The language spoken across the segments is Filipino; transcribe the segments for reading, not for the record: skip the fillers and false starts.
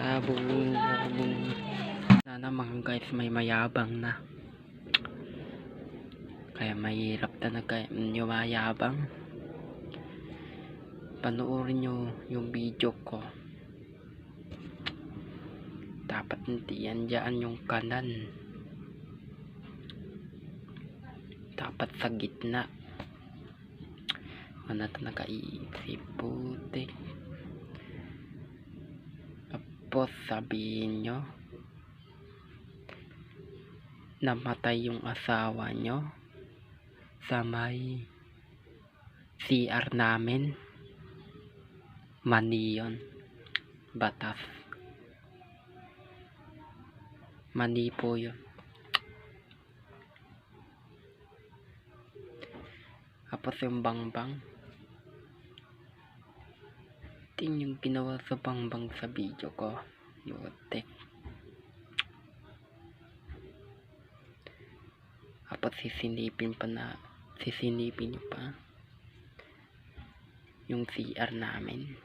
Labong na naman guys, may mayabang na, kaya mahirap talaga yung mayabang. Panoorin nyo yung video ko, dapat hindi yan dyan yung kanan, dapat sa gitna. Ano talaga iisip putik. Tapos sabihin nyo namatay yung asawa nyo sa may CR namin. Mani yun, batas, mani po yun. Tapos yung bangbang, tingin yung ginawa sa bangbang sa video ko, yotek. Tapos sisinipin nyo pa yung CR namin.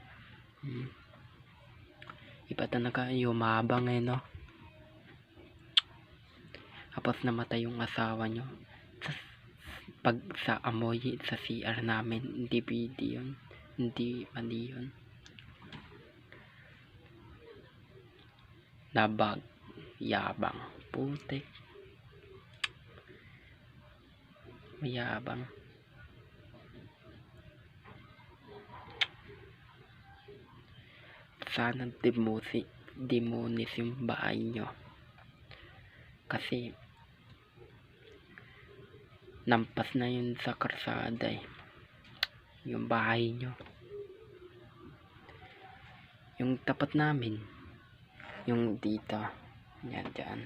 Iba talaga yumabang no. Tapos namatay yung asawa nyo pag sa amoy sa CR namin. Hindi video yun, hindi mali yun. Nabag yabang putik, mayabang. Sana demonis yung bahay nyo, kasi nampas na yun sa karsada yung bahay nyo. Yung tapat namin, yung dito, yan dyan,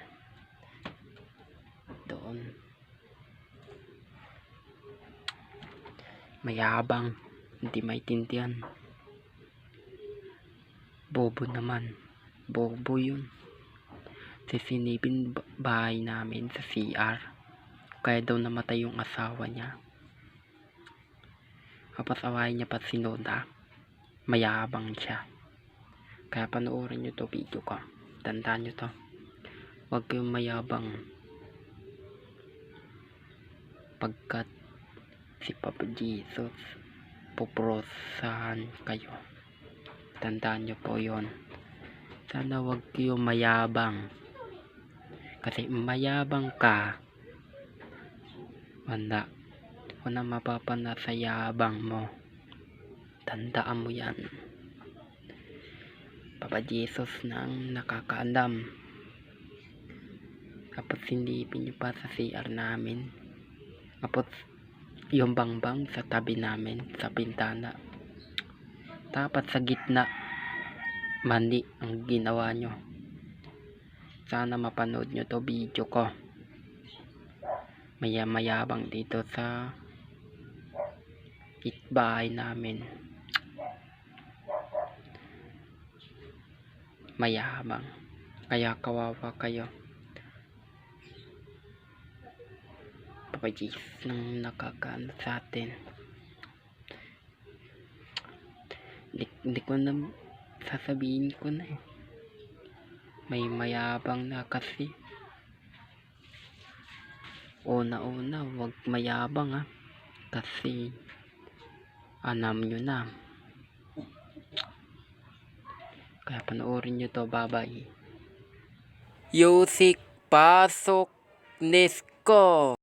doon, mayabang, hindi maintindihan. Bobo naman, bobo yun. Sisinipin bahay namin sa CR, kaya daw namatay yung asawa niya. Kapag awahin niya pa sinoda, mayabang siya. Kaya panoorin nyo to video ko, tandaan nyo to, huwag kayong mayabang, pagkat si Papa Jesus puprosahan kayo. Tandaan nyo po yon. Sana huwag kayong mayabang, kasi mayabang ka, wala mapapana sa yabang mo. Tandaan mo yan. Papa Jesus nang nakakaalam. Tapos sinipin nyo pa sa CR namin. Tapos yung bangbang sa tabi namin, sa bintana. Dapat sa gitna, mali ang ginawa nyo. Sana mapanood nyo to video ko. Mayabang dito sa bahay namin. Mayabang, kaya kawawa kayo. Papa Jesus nang nakakaano sa atin. Hindi ko na sasabihin ko na may mayabang na kasi. Una wag mayabang kasi alam nyo na. Kaya panoorin nyo to. Bye-bye. Yusik pasok Nesko.